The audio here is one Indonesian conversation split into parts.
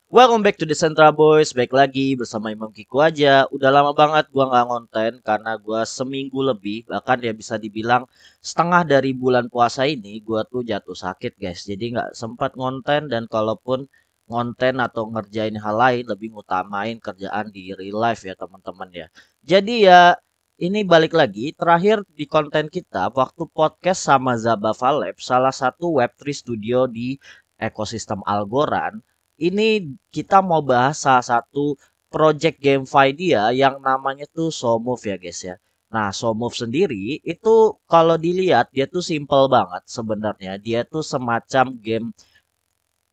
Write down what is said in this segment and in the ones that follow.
Welcome back to the Central Boys. Baik lagi bersama Imam Kiku aja. Udah lama banget gua nggak ngonten karena gua seminggu lebih, bahkan ya bisa dibilang setengah dari bulan puasa ini gua tuh jatuh sakit, guys. Jadi nggak sempat ngonten, dan kalaupun ngonten atau ngerjain hal lain lebih ngutamain kerjaan di real life ya, teman-teman ya. Jadi ya ini balik lagi terakhir di konten kita waktu podcast sama Zabava Lab, salah satu Web3 studio di ekosistem Algorand. Ini kita mau bahas salah satu project GameFi dia yang namanya tuh SoMove ya, guys ya. Nah, SoMove sendiri itu kalau dilihat dia tuh simple banget sebenarnya. Dia tuh semacam game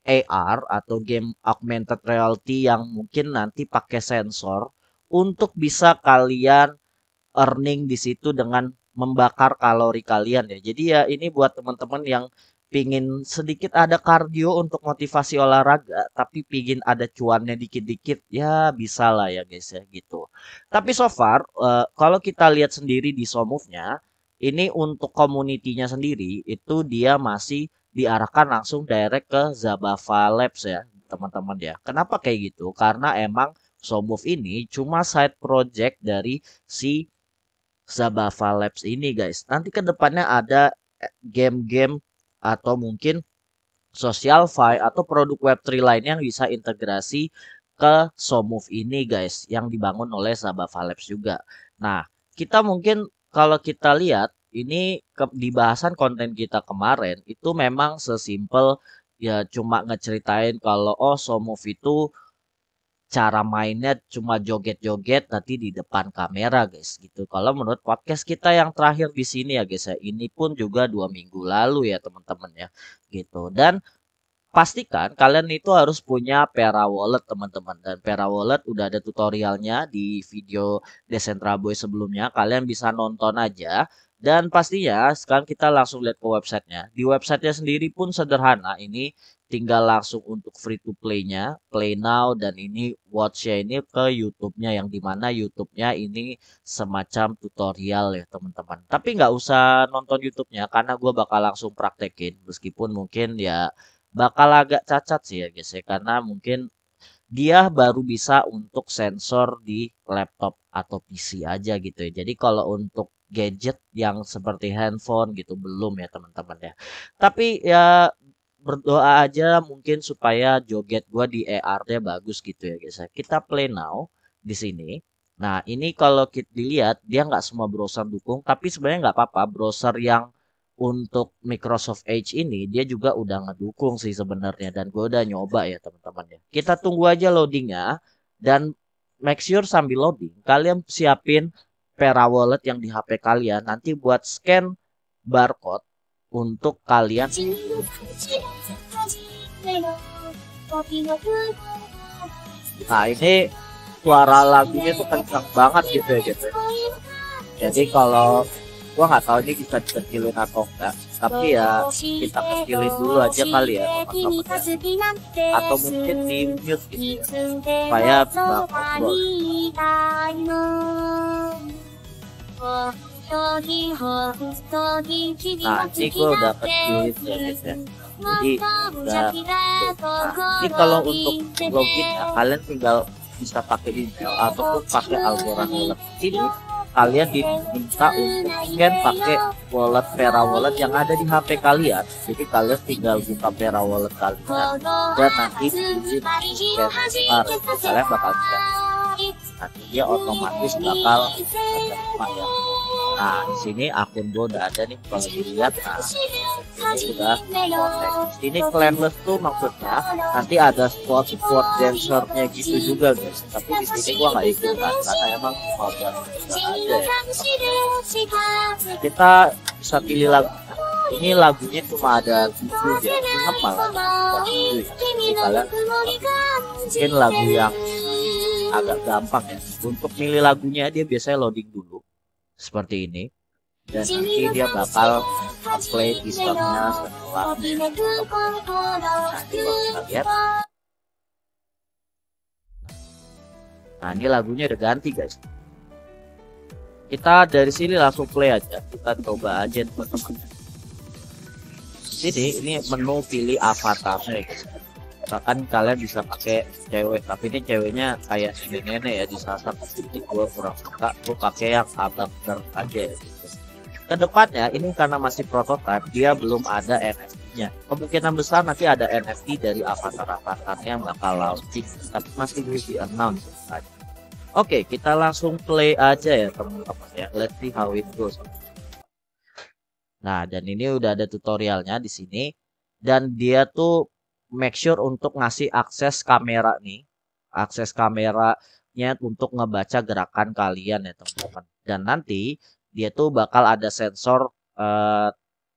AR atau game augmented reality yang mungkin nanti pakai sensor untuk bisa kalian earning di situ dengan membakar kalori kalian ya. Jadi ya ini buat teman-teman yang pingin sedikit ada kardio untuk motivasi olahraga, tapi pingin ada cuannya dikit-dikit, ya bisa lah ya guys ya gitu. Tapi so far, kalau kita lihat sendiri di Somove-nya, ini untuk community-nya sendiri, itu dia masih diarahkan langsung direct ke Zabava Labs ya, teman-teman ya. Kenapa kayak gitu? Karena emang Somove ini cuma side project dari si Zabava Labs ini guys. Nanti ke depannya ada game-game atau mungkin social fi atau produk Web3 lainnya yang bisa integrasi ke SoMove ini guys, yang dibangun oleh Zabava Labs juga. Nah, kita mungkin kalau kita lihat ini di bahasan konten kita kemarin itu memang sesimpel ya, cuma ngeceritain kalau oh SoMove itu cara mainnya cuma joget-joget nanti di depan kamera guys gitu. Kalau menurut podcast kita yang terakhir di sini ya guys ya, ini pun juga 2 minggu lalu ya teman-teman ya gitu. Dan pastikan kalian itu harus punya Pera Wallet teman-teman. Dan Pera Wallet udah ada tutorialnya di video Decentraboy sebelumnya. Kalian bisa nonton aja. Dan pastinya sekarang kita langsung lihat ke websitenya. Di websitenya sendiri pun sederhana. Ini tinggal langsung untuk free to play-nya. Play now, dan ini watch-nya ini ke YouTube-nya. Yang dimana YouTube-nya ini semacam tutorial ya teman-teman. Tapi nggak usah nonton YouTube-nya karena gue bakal langsung praktekin. Meskipun mungkin ya bakal agak cacat sih ya guys ya, karena mungkin dia baru bisa untuk sensor di laptop atau PC aja gitu ya. Jadi kalau untuk gadget yang seperti handphone gitu belum ya teman-teman ya. Tapi ya berdoa aja mungkin supaya joget gua di AR-nya bagus gitu ya guys ya. Kita play now di sini. Nah, ini kalau kita dilihat dia nggak semua browser dukung, tapi sebenarnya nggak apa-apa. Browser yang untuk Microsoft Edge ini dia juga udah ngedukung sih sebenarnya, dan gue udah nyoba ya teman-teman ya. Kita tunggu aja loadingnya, dan make sure sambil loading kalian siapin Pera Wallet yang di HP kalian nanti buat scan barcode untuk kalian. Nah, ini suara lagunya tuh kencang banget gitu ya gitu. Jadi kalau gua nggak tahu ini bisa dikecilin atau enggak, tapi ya kita kecilin dulu aja kali ya teman-teman ya. Atau mungkin di mute gitu ya, supaya bisa ngobrol. Nah, ini gue udah kecilin ya guys ya. Jadi udah. Nah, ini kalau untuk login ya kalian tinggal bisa pakai email ataupun pakai Algorand Wallet. Ini kalian diminta untuk scan pakai wallet Pera Wallet yang ada di HP kalian. Jadi kalian tinggal buka Pera Wallet kalian dan nanti izin scan kalian bakal scan. Nanti dia otomatis bakal terima ya. Nah, di sini akun gue udah ada nih kalau dilihat. Nah, ini sudah connect. Ini claimless tuh maksudnya nanti ada spot dancernya gitu juga guys. Tapi di sini gue nggak ikutan karena emang udah ada ya. Kita bisa pilih lagu. Ini lagunya cuma ada 7 ya, 6 malah. Jadi kalian mungkin lagu yang agak gampang ya. Untuk milih lagunya dia biasanya loading dulu seperti ini, dan nanti dia bakal play sistemnya setelah nanti kita lihat. Nah, ini lagunya udah ganti guys. Kita dari sini langsung play aja, kita coba aja teman-teman. Sini ini menu pilih avatarnya guys. Misalkan kalian bisa pakai cewek, tapi ini ceweknya kayak nenek ya di salah satu titik gue kurang suka, gue pakai yang abangder aja ya. Kedepannya ini karena masih prototipe, dia belum ada NFT-nya. Kemungkinan besar nanti ada NFT dari avatar-avatarnya yang bakal launching, tapi masih belum di announce. Oke, kita langsung play aja ya teman-teman ya. Let's see how it goes. Nah, dan ini udah ada tutorialnya di sini, dan dia tuh make sure untuk ngasih akses kamera nih, akses kameranya untuk ngebaca gerakan kalian ya teman-teman. Dan nanti dia tuh bakal ada sensor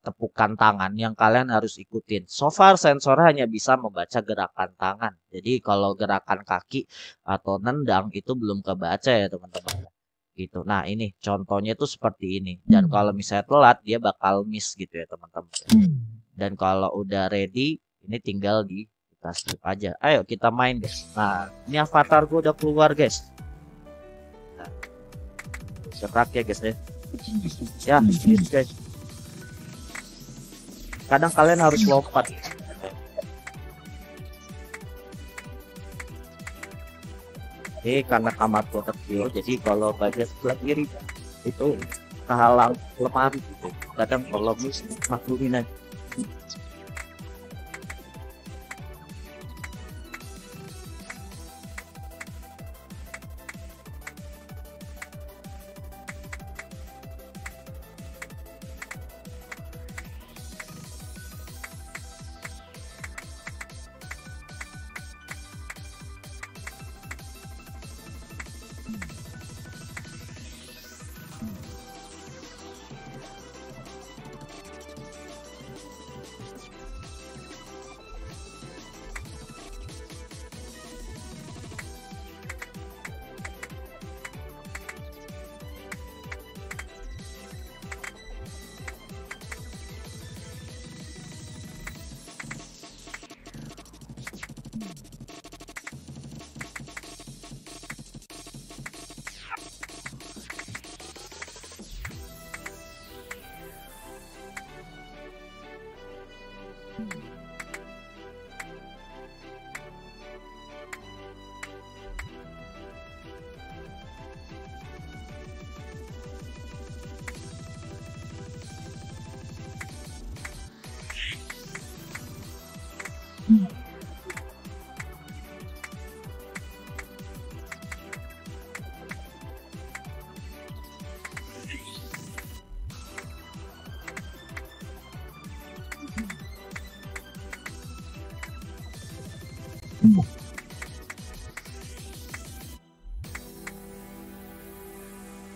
tepukan tangan yang kalian harus ikutin. So far sensor hanya bisa membaca gerakan tangan. Jadi kalau gerakan kaki atau nendang itu belum kebaca ya teman-teman. Gitu. Nah, ini contohnya tuh seperti ini. Dan kalau misalnya telat dia bakal miss gitu ya teman-teman. Dan kalau udah ready, ini tinggal kita skip aja. Ayo kita main guys. Nah, ini avatar gue udah keluar guys. Nah, serak ya guys ya. Ya, gitu guys. Kadang kalian harus lompat. Karena kamar gue kecil, jadi kalau bagian sebelah kiri itu kehalang lemari gitu. Kadang kalau maklumin aja.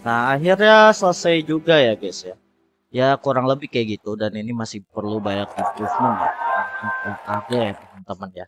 Nah, akhirnya selesai juga ya guys ya. Ya kurang lebih kayak gitu, dan ini masih perlu banyak improvement ya. Ada ya teman-teman ya.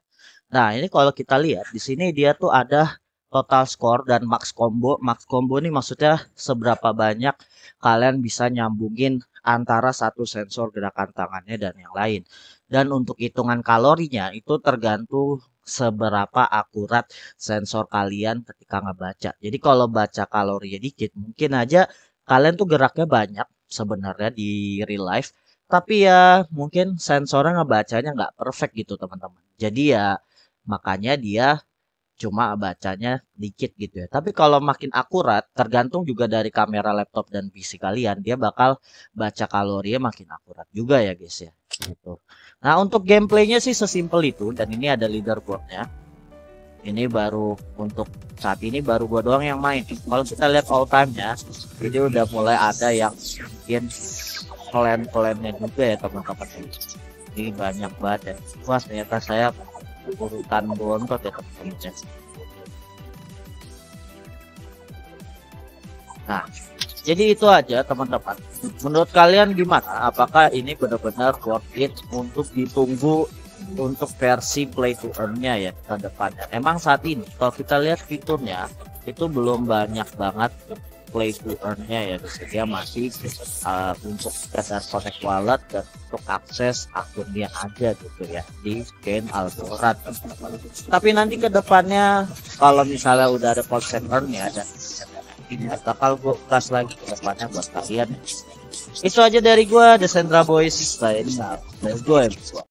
Nah, ini kalau kita lihat di sini dia tuh ada total score dan max combo. Max combo ini maksudnya seberapa banyak kalian bisa nyambungin antara satu sensor gerakan tangannya dan yang lain. Dan untuk hitungan kalorinya itu tergantung seberapa akurat sensor kalian ketika ngebaca. Jadi kalau baca kalorinya dikit, mungkin aja kalian tuh geraknya banyak sebenarnya di real life, tapi ya mungkin sensornya ngebacanya nggak perfect gitu teman-teman. Jadi ya makanya dia cuma bacanya dikit gitu ya. Tapi kalau makin akurat, tergantung juga dari kamera laptop dan PC kalian, dia bakal baca kalorinya makin akurat juga ya guys ya. Gitu. Nah, untuk gameplaynya sih sesimpel itu, dan ini ada leaderboardnya. Ini baru untuk saat ini baru gua doang yang main. Kalau kita lihat all time-nya, ini udah mulai ada yang bikin klan-klannya juga ya teman-teman. Ini banyak banget ya. Wah, ternyata saya urutan bontot ya teman-teman. Nah, jadi itu aja teman-teman. Menurut kalian gimana? Apakah ini benar-benar worth it untuk ditunggu untuk versi play to earn-nya ya ke depannya? Emang saat ini kalau kita lihat fiturnya itu belum banyak banget play to earn-nya ya. Dia masih untuk dasar connect wallet dan untuk akses akunnya aja gitu ya di Chain Algorand. Tapi nanti ke depannya kalau misalnya udah ada konsep earn-nya dan ini bakal gue ulas lagi ke depannya buat kalian. Itu aja dari gue, The Sandra Boys. Let's go.